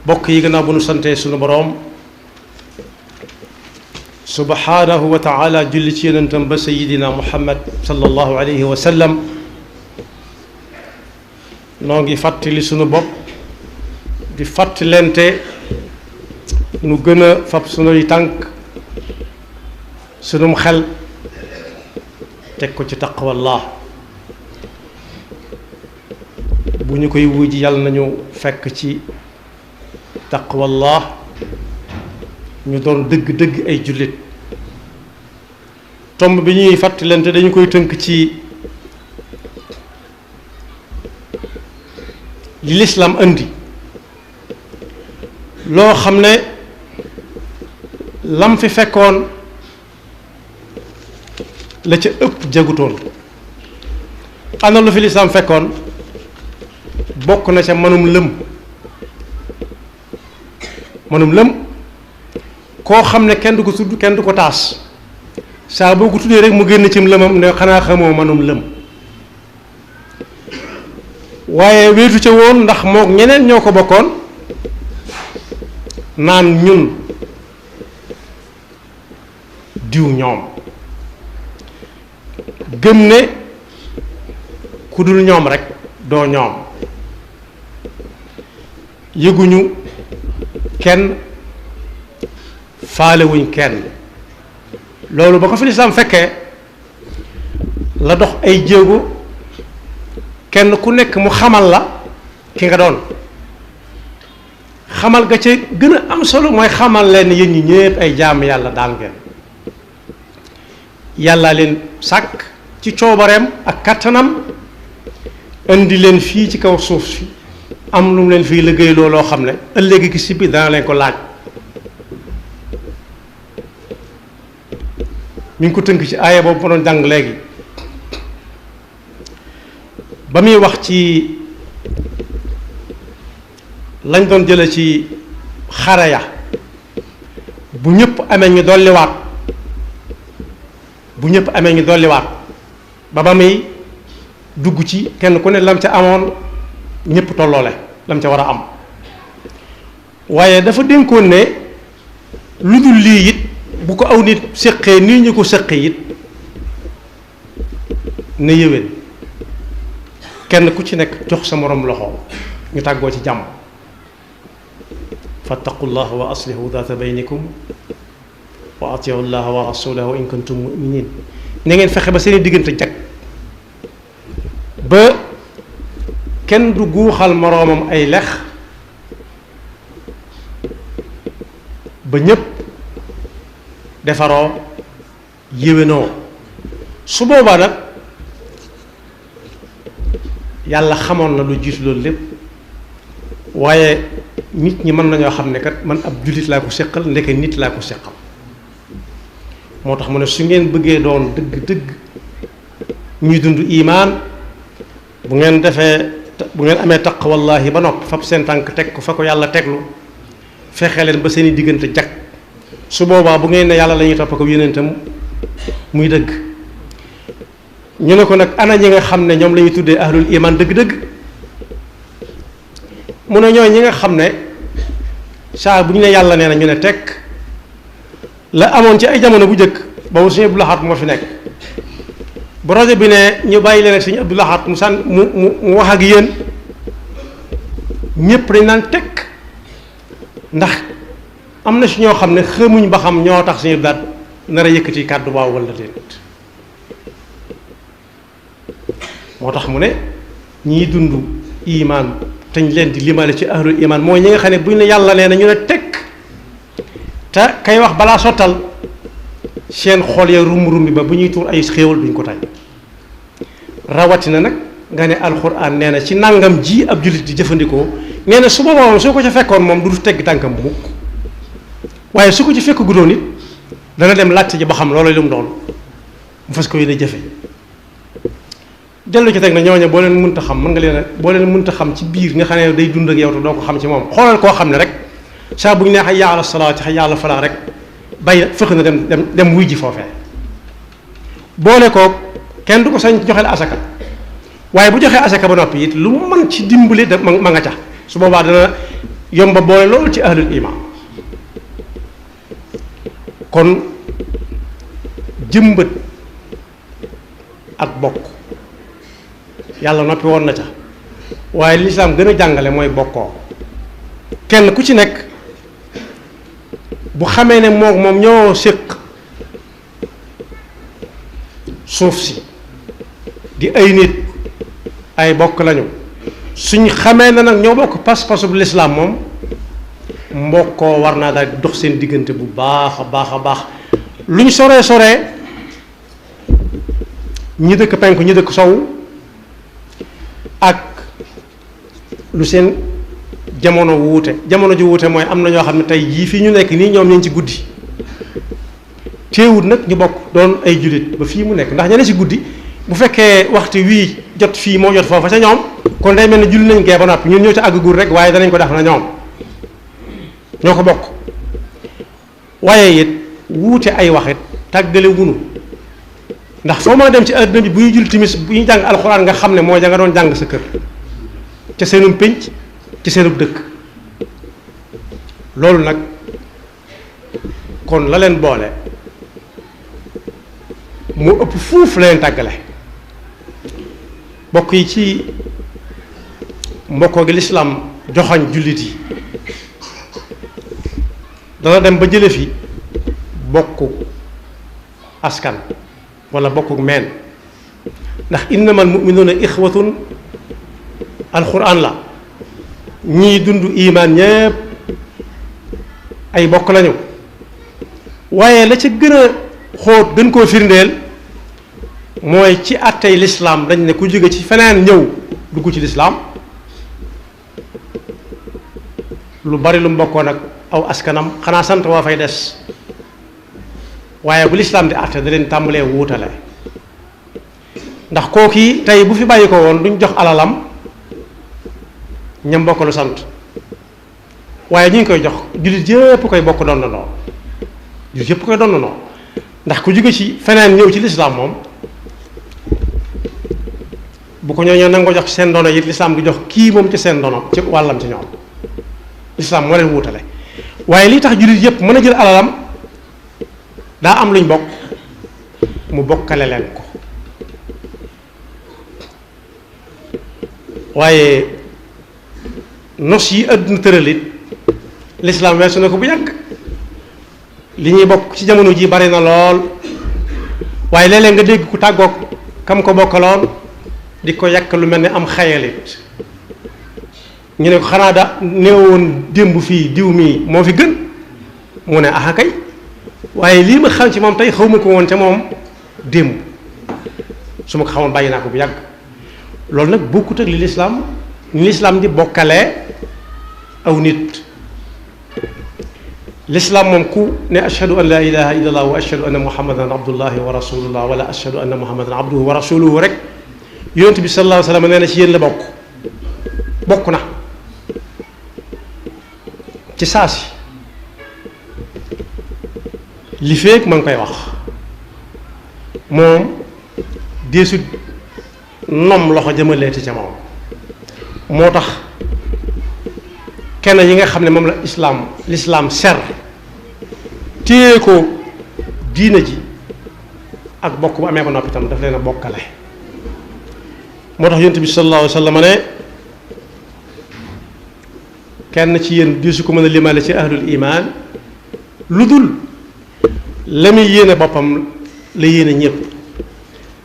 bokk yi gannaaw bu nu santee sunu boroom subhaanahu wa taala julli ci yonentam ba sayidina muhammad sallallahu alayhi wa sallam noo ngi fàttali sunu bopp di fàttalente nu gën a fab sunuy tànk sunum xel teg ko ci taqwallah bu ñu koy wuji yàlla nañu fekk ci taqwallah ñu doon dëgg-dëgg ay jullit tomb bi ñuy fàttalante dañu koy tënk ci li lislaam indi loo xam ne lam fi fekkoon la ca ëpp jagutoon ana lu fi lislaam fekkoon bokk na ca manum lëm koo xam ne kenn du ko tudd kenn du ko taas saa boo ko tuddee rek mu génn cim lëmam ne xanaa xamoo manum lëm waaye wéetu ca woon ndax mook ñeneen ñoo ko bokkoon naan ñun diw ñoom gëm ne ku dul ñoom rek doo ñoom yëguñu kenn faalewuñ kenn loolu ba ko fi lislaam fekkee la dox ay jéego kenn ku nekk mu xamal la ki nga doon xamal ga ca gën a am solo mooy xamal leen yéen ñi ñépp ay jaam yàlla daal ngeen yàlla leen sàkk ci coobareem ak kattanam indi leen fii ci kaw suuf si am lu mu leen fii liggéey loo xam ne ëllëgi gi si biir dana leen ko laaj mi ngi ko tënk ci aaya boobu ma doon jàng léegi ba muy wax ci lañ doon jële ci xare ya bu ñëpp amee ñu dolliwaat ba muy dugg ci kenn ku ne lam ca amoon ñëpp tolloole lam ca war a am waaye dafa dénkoon ne lu dul lii it bu ko aw nit séqee nii ñu ko séqee it ne yéwén kenn ku ci nekk jox sa moroom loxo ñu tàggoo ci jàmm fattaqullah wa aslihu data baynikum wa atiu llaha wa rasulahu in kuntum muminin na ngeen fexe ba seeni diggante jag ba kenn du guuxal moroomam ay lex ba ñépp defaroo yéwénoo su boobaa nag yàlla xamoon na lu jiitu loolu lépp waaye nit ñi mën nañoo xam ne kat man ab jullit laa ko séqal ndeke nit laa ko séqal moo tax mu ne su ngeen bëggee doon dëgg-dëgg ñuy dund imaan bu ngeen amee taqwallahi ba nopp fab seen tànk teg ko fa ko yàlla teglu fexe leen ba seeni diggante jag su boobaa bu ngeen ne yàlla la ñuy topp ko yonentam muy dëgg ñu ne ko nag ana ñi nga xam ne ñoom la ñuy tuddee ahlul iman dëgg-dëgg mu ne ñooy ñi nga xam ne saa bu ñu ne yàlla nee na ñu ne tekk la amoon ci ay jamono bu njëkk boobu suñu Abdou Lahad moo fi nekk bu rajo bi ne ñu bàyyi leen ak suñu Abdou Lahad mu wax ak yéen ñépp dañ naan tekk ndax am na si ñoo xam ne xamuñ ba xam ñoo tax suñu daat nar a yëkkati kàddu waaw wala déet moo tax mu ne ñiy dund imaan te ñu leen di limale ci ahlul imaan mooy ñi nga xam ne bu ñu ne yàlla nee na ñu ne tekk te kay wax balaa sottal seen xol ya rum-rum bi ba bu ñuy tuur ay xéewal duñ ko tay rawatina nag nga ne alxuraan nee na ci nangam ji ab jullit di jëfandikoo nee na su boobaa moom soo ko ca fekkoon moom du tegg tànkam mukk waaye su ko ci fekk guddoon it dana dem laajte ji ba xam loolu lu mu doon mu fas ko yéene jëfe dellu ci teg na ñooñu boo leen mënta xam mën nga leen boo leen mënta xam ci biir nga xam ne day dund ak yow te doo ko xam ci moom xoolal koo xam ne rek saa bu ñu nee hayya ala salaat hayya ala falaa rek bay fëx na dem wuy ji foofee boole koo kenn du ko sañ joxeel asaka waaye bu joxee asaka ba noppi it lu mu mën ci dimbali da ma nga ca su boobaa dana yomba boole loolu ci ahlul iman kon jëmbët ak bokk yàlla noppi woon na ca waaye lislaam gën a jàngale mooy bokkoo kenn ku ci nekk bu xamee ne moom ñoo séq suuf si di ay nit ay bokk lañu suñ xamee na nag ñoo bokk pas-pasub lislaam moom mbokkoo war naa daal dox seen diggante bu baax a baax a baax luñ soree ñi dëkk penku ñi dëkk sow ak lu seen jamono wuute jamono ji wuute mooy am na ñoo xam ne tey jii fii ñu nekk nii ñoom ñu ngi ci guddi teewut nag ñu bokk doon ay jullit ba fii mu nekk ndax ña ne ci guddi bu fekkee waxtu wii jot fii moo jot foofa ca ñoom kon day mel ne julli nañ gee ba noppi ñun ñoo ci àggagul rek waaye danañ ko def na ñoom ñoo ko bokk waaye it wuute ay waxit tàggale wunu ndax foo mën a dem ci àdduna bi bu ñuy julli timis bu ñuy jàng alxuraan nga xam ne mooy da nga doon jàng sa kër ca seenum pénc ci seenub dëkk loolu nag kon la leen boole moo ëpp fuuf la leen tàggale bokk yi ci mbokkoo gi lislaam joxañ jullit yi dana dem ba jële fi bokku askan wala bokku meen ndax innamal mu'minuuna ixwatun alquran la ñii dund imaan ñépp ay bokk lañu waaye la ca gën a xóot gën koo firndeel mooy ci àttey lislaam dañ ne ku jóge ci feneen ñëw dugg ci lislaam lu bari lu mbokkoon ak aw askanam xanaa sant waa fay des waaye bu lislaam di àtte da leen tàmbalee wuutale ndax kooki tey bu fi bàyyi ko woon duñ jox alalam ñam mbokk lu sant waaye ñu ngi koy jox jullit yëpp koy bokk doon na noo jullit yëpp koy doon na noo ndax ku jóge ci feneen ñëw ci lislaam moom bu ko ñooñu nangoo jox ci seen ndono it lislaam du jox kii moom ci seen ndono ci wàllam ci ñoom lislaam moo leen wuutale waaye lii tax jullit yëpp mën a jël alalam daa am luñ bokk mu bokkale leen ko waaye nos yi àdduna tëralit lislaam weesu na ko bu yàgg li ñuy bokk ci jamono ji bari na lool waaye léeg-léeg nga dégg ku tàggoog kam ko bokkaloon di ko yàq lu mel ne am xayalit ñu ne ko xanaa da néewoon démb fii diw mii moo fi gën mu ne aha kay waaye lii ma xam ci moom tey xaw ma ko woon ca moom démb su ma ko xamoon bàyyi naa ko bu yàgg loolu nag bokkut ak li lislaam di bokkalee aw nit lislaam moom ku ne ashhadu an la ilaha illa allah wa ashhadu anna muhammadan abdullahi wa rasulullah wala ashhadu anna muhammadan abduhu wa rasuluhu rek yonent bi sallallahu alayhi wa sallam nee na ci yéen la bokk na ci saasi li feek ma ngi koy wax moom deesut nom loxo jëmaleeti ca moom moo tax kenn yi nga xam ne moom la lislaam ser téye ko diina ji ak bokk bu amee ba noppi itam daf leen a bokkale moo tax yonent bi sallallahu alayhi wa sallam ne kenn ci yéen deesu ko mën a limale ci ahlul iman lu dul la muy yéene boppam la yéene ñëpp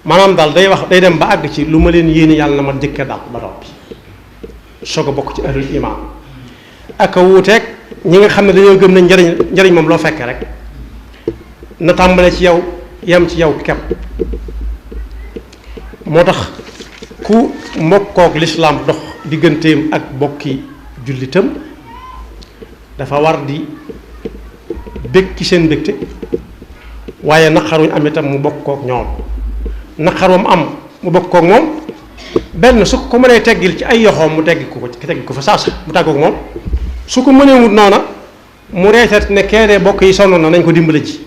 maanaam daal day dem ba àgg ci lu ma leen yéene yàlla na ma jëkke daal ba noppi soog a bokk ci ahlul iman ak a wuuteeg ñi nga xam ne dañoo gëm ne njariñ moom loo fekkee rek na tàmbale ci yow yem ci yow kepp moo tax ku mbokkook lislaam dox digganteem ak bokki jullitam dafa war di bég ci seen mbégte waaye naqaruñ am itam mu bokkook ñoom naqar wam am mu bokkook moom benn su ko mënee teggil ci ay yoxoom mu teggi ko fa saasa mu tàggook moom su ko mënee wut noona mu reetat ne keedee bokk yi sonn na nañ ko dimbale ji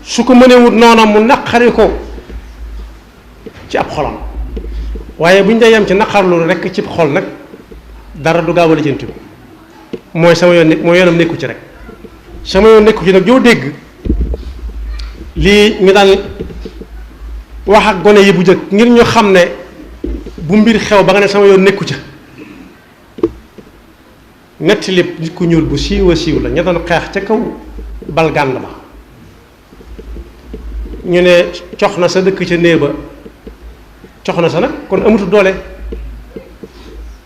su ko mënee wut noona mu naqari ko ci ab xolam waaye bu ñu dee yem ci naqarlu rekk ci xol nag dara du gaaw a lijjanti ko mooy sama yoon mooy yoonam nekku ci rek sama yoon nekku ci nag joo dégg lii ñu daan wax ak gone yi bu jëkk ngir ñu xam ne bu mbir xew ba nga ne sama yoon nekku ca netti lépp nit ku ñuul bu siiw a siiw la ña doon xeex ca kaw bal gànd ba ñu ne cox na sa dëkk ca néeg ba cox na sa nag kon amatu doole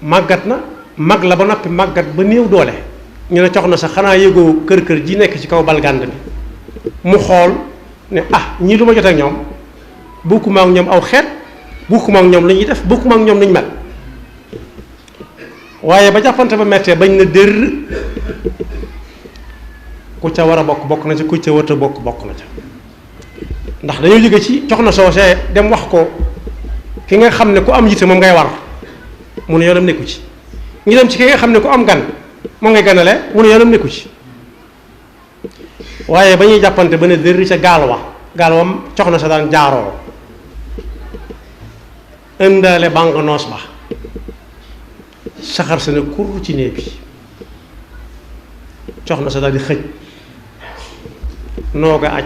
màggat na mag la ba noppi màggat ba néew doole ñu ne cox na sa xanaa yëgoo kër ji nekk ci kaw bal gànd bi mu xool ne ah ñii lu ma jot ak ñoom bokkuma ak ñoom aw xeet bokkuma ak ñoom lu ñuy def bokkuma ak ñoom lu ñu mel waaye ba jàppante ba mettee bañ na dër ku ca war a bokk na ca ku ca warta bokk na ca ndax dañoo jóge ci cox na soosee dem wax ko ki nga xam ne ku am yitte moom ngay war mu ne yoonam nekku ci ñu dem ci ki nga xam ne ku am gan moom ngay ganale mu ne yoonam nekku ci waaye ba ñuy jàppante ba ne dër ca gaal wam cox na sa daan jaaroo ëndaale bànq noos ba saxar sa ne kur ci néeg bi cox na sa daal di xëj nooga aj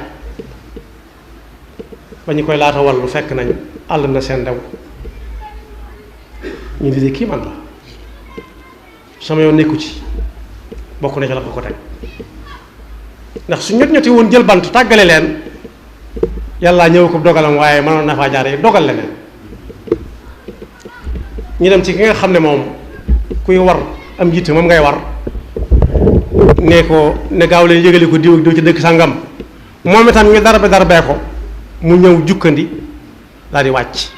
ba ñu koy laata wallu fekk nañ àll na seen ndew ñu di kii man la sama yoon nekku ci bokk na ci la ko teg ndax su ñoti woon jël bant tàggale leen yàlla ñëw ko dogalam waaye mënoon na faa jaare dogal leneen ñu dem ci ki nga xam ne moom kuy war am yitte moom ngay war ne ko ne gaaw leen yëgale ko diw ak diw ci dëkk sàngam moom itam ñu darbee ko mu ñëw jukkandi daal di wàcc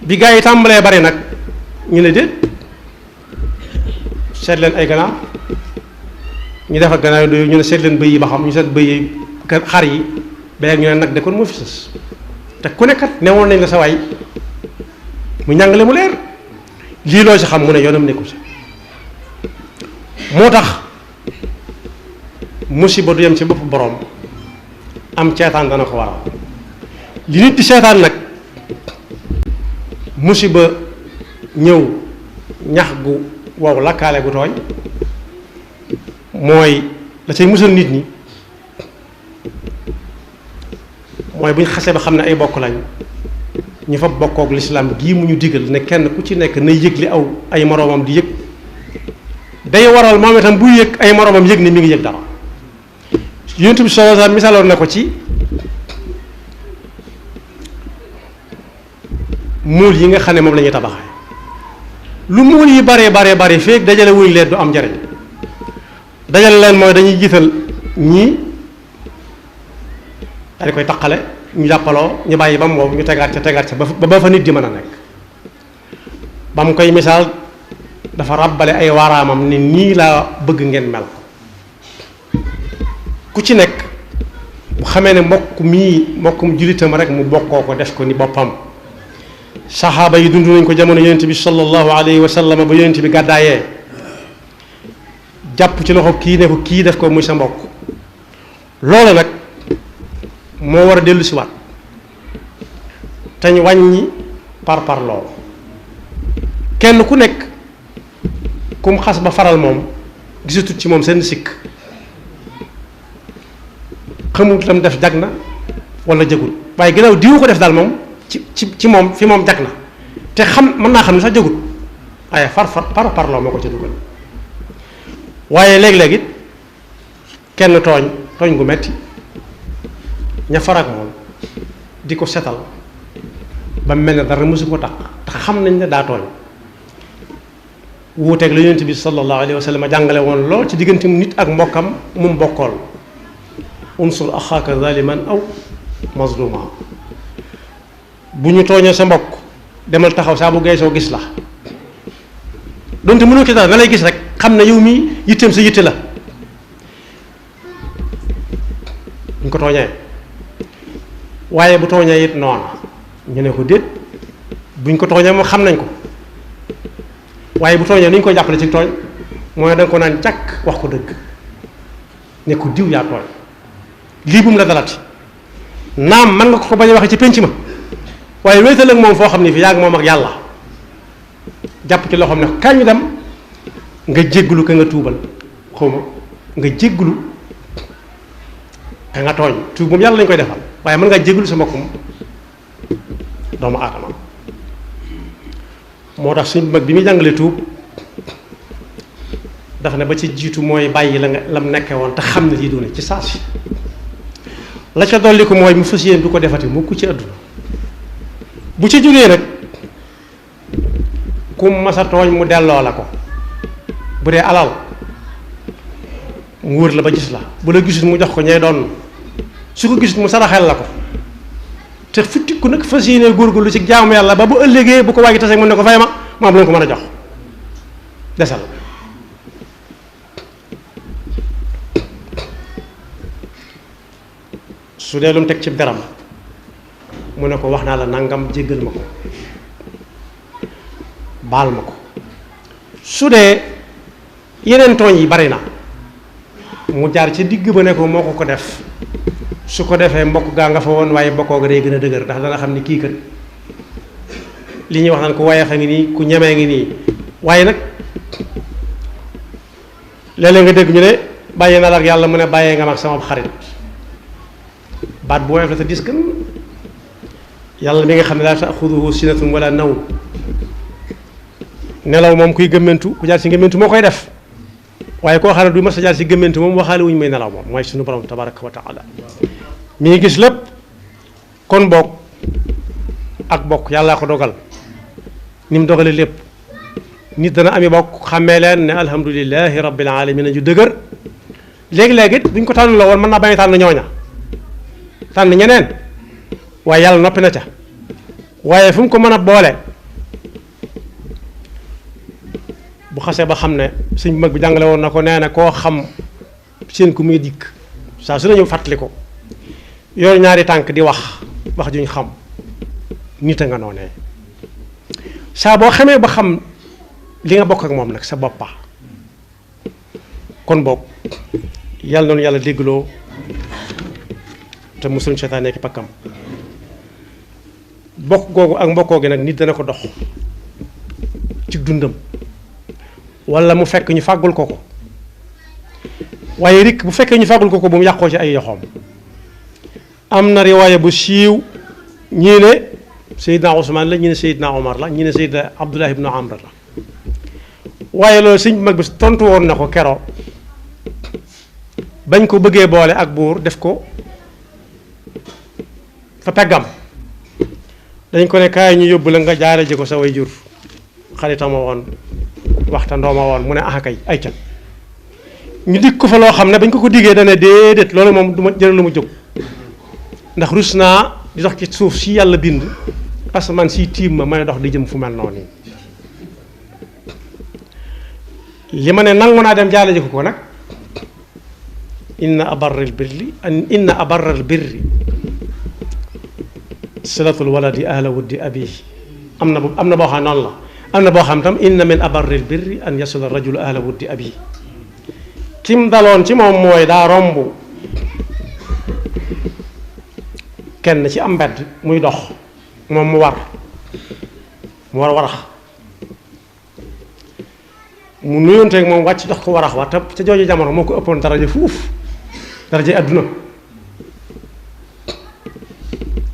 bi gaa yi tàmbalee bari nag ñu ne déet seet leen ay ganaar ñu def ak ganaar yooyu ñu ne seet leen bëy yi ba xam ñu seet bëy yi xar yi ba ñu ne nag de kon moo fi sës te ku nekkat newoon nañ la sa waay mu njàngale mu leer lii loo ci xam mu ne yoonam nekku ci moo tax musiba du yem ci bopp boroom am ceetaan dana ko waral li nit di seetaan nag musiba ñëw ñax gu wow lakkaale gu tooy mooy la cay musal nit ñi mooy bu ñu xasee ba xam ne ay bokk lañ ñu fa bokkook lislaam gii mu ñu digal ne kenn ku ci nekk na yëg li aw ay moroomam di yëg day waral moom itam buy yëg ay moroomam yëg ne mi ngi yëg dara Yonent bi sallallahu alayhi wasallam misaaloon na ko ci muul yi nga xam ne moom la ñuy tabaxee lu muul yi bare feek dajale wuñ leen du am njariñ dajale leen mooy dañuy jiital ñii dañ koy taqale ñu jàppaloo ñu bàyyi ba mu wow ñu tegaat ca ba fa nit di mën a nekk ba mu koy misaal dafa ràbbale ay waaraamam ne nii laa bëgg ngeen mel ku ci nekk bu xamee ne mbokkum jullitam rek mu bokkoo ko def ko ni boppam saxaaba yi dund nañ ko jamono yonent bi sallallahu alayhi wa sallam ba yonent bi gàddaayee jàpp ci loxo kii ne ko kii def ko muy sa mbokk loolu nag moo war a dellu si waat te ñu wàññi par loolu kenn ku nekk kum xas ba faral moom gisatut ci moom seen sikk xamut lam def jag na wala jagul waaye ginnaaw diwu ko def daal moom ci moom fi moom jag na te xam mën naa xam ne sax jagut waaye par loo moo ko ca dugal waaye léeg-léeg it kenn tooñ gu metti ña farak moom di ko setal ba mel ne dara mësu ko tax te xam nañ ne daa tooñ wuuteeg la yonent bi sallallahu alayhi wa sallam jàngale woon lool ci diggante nit ak mbokkam mu mbokkool unsur axaaka zaliman aw mazluma bu ñu tooñee sa mbokk demal taxaw saa bu geesoo gis la donte mënoo ci dara na lay gis rek xam ne yow mi yitteem sa yitte la bu ñu ko tooñee waaye bu tooñee it noona ñu ne ko déet buñ ko tooñee moom xam nañ ko waaye bu tooñee ni ñu koy jàppale ci tooñ mooy da nga ko naan jàkk wax ko dëgg ne ko diw yaa tooñ lii bu mu la dalati naam man nga ko bañ a waxee ci pénc ma waaye wéetal ak moom foo xam ne fi yaa ngi moom ak yàlla jàpp ci loo xam ne kañ ñu dem nga jégglu ka nga tuubal xawma nga jégglu ka nga tooñ tuub moom yàlla lañ koy defal waaye mën ngaa jégglu sa mbokkum doomu aadama moo tax suñ mag bi muy jàngale tuub dafa ne ba ci jiitu mooy bàyyi la nga lam nekke woon te xam ne lii doone ci saa si la ca dolli ko mooy mu fas yéene du ko defati mukk ci àdduna bu ci jógee nag ku masa tooñ mu delloo la ko bu dee alal mu wër la ba gis la bu la gisul mu jox ko ñay doon su ko gisul mu saraxel la ko te futtiku nag fas yéene góorgóorlu ci jaamu yàlla ba bu ëllëgee bu ko waagi tase mën ne ko fay ma mu am lu ko mën a jox desal su dee lu mu teg ci deram mu ne ko wax naa la nangam jéggal ma ko baal ma ko su dee yeneen tooñ yi bari na mu jaar ci digg ba ne ko moo ko def su ko defee mbokk gaa nga fa woon waaye bokkoo ga day gën a dëgër ndax dana xam ni kii kat li ñuy wax naan ku wayeef a ngi nii ku ñemee ngi nii waaye nag léeg-léeg nga dégg ñu ne bàyyee na la ak yàlla mu ne bàyyee nga mag sama xarit baat bu woyof la te dis gën yàlla mi nga xam ne laa taaxuduhu sinatun wala nawm nelaw moom kuy gëmmentu ku jaar ci gëmmentu moo koy def waaye koo xam ne du mas a jaar ci gëmmentu moom waxaale wuñu may nelaw moom mooy suñu borom tabaraka wa taala mi ngi gis lépp kon bokk ak bokk yàllaa ko dogal ni mu dogalee lépp nit dana ami bokk xàmmee leen ne alhamdulilahi rabbil alamin ju dëgër léegi-léegi it buñ ko tànn la woon mën naa bañ a tànn ñooña tànn ñeneen waaye yàlla noppi na ca waaye fu mu ko mën a boole bu xasee ba xam ne suñ mag bi jàngale woon na ko nee na koo xam seen ku muy dikk saa su nañu fàttali ko yor ñaari tànk di wax juñ xam nit a nga noonee saa boo xamee ba xam li nga bokk ak moom nag sa boppa kon boog yàlla noonu yàlla déggloo te musul seytaane nekk pakkam bokk googu ak mbokkoo gi nag nit dana ko dox ci dundam wala mu fekk ñu fàggul ko waaye rik bu fekkee ñu fàggul ko bu mu yàqoo ci ay yoxoom am na riwaaya bu siiw ñii ne Seydina Ousmane la ñii ne Seydina Omar la ñii ne Seydina Abdullah ibnu Amr la waaye loolu sëñ mag bi tontu woon na ko kero bañ ko bëggee boole ak buur def ko fa peggam dañ ko ne kaay ñu yóbbu la nga jaare ji ko sa way jur xaritama woon waxtandoo ma woon mu ne kay ay ca ñu dig ko fa loo xam ne bañ ko diggee dana déedéet loolu moom du ma jëral lu mu jóg ndax rus naa di dox ci suuf si yàlla bind parce que man si tiim ma may dox di jëm fu mel noonu li ma ne nangu naa dem jaale ji ko nag inna abarral birri silatul waladi ahla wuddi abi am na boo xam noonu la am na boo xam tam inna min abarril birri an yasula rajulu ahla wuddi abi kim daloon ci moom mooy daa romb kenn ci am mbedd muy dox moom mu war warax mu nuyonteeg moom wàcc dox ko warax wa te ca jooju jamono moo ko ëppoon daraja fuuf daraja àdduna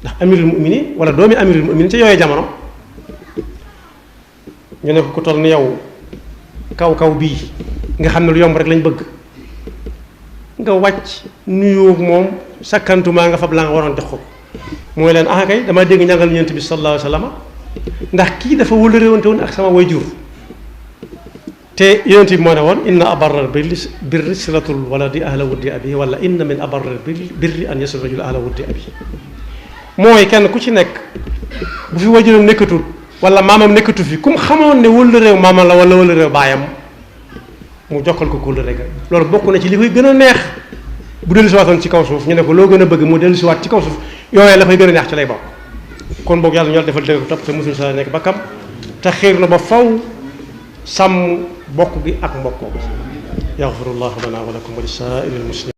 ndax amirul muminin wala doomi amirul muminin ca yooyu jamono ñu ne ko ku toll ni yow kaw bii nga xam ne lu yomb rek lañ bëgg nga wàcc nuyoo moom sakkantumaa nga fab la nga waroon jox ko mooy leen kay dama dégg njàngal Yonent bi sallallahu alayhi wa sallam ndax kii dafa wëllëreewante woon ak sama wayjur te Yonent bi moo ne woon inna abarral birri silatul waladi ahla wuddi abi wala inna min abarral birri an yasil rajul ahla wuddi abi mooy kenn ku ci nekk bu fi wajuram nekkatul wala maamam nekkatu fi kum xamoon ne wëllëreew maamam la wala wëllëreew baayam mu jokkal ko kóllëre ga loolu bokk na ci li koy gën a neex bu dellusiwaatoon ci kaw suuf ñu ne ko loo gën a bëgg mu dellusiwaat ci kaw suuf yooyee la koy gën a neex ci lay bokk kon boog yàlla ñoo defal dëgg ko topp te mosul sa nekk bakkam te xiir na ba faw sàmm bokk gi ak mbokkoo gi yaxfirullahu lana wa lakum wa li saa'iril muslimin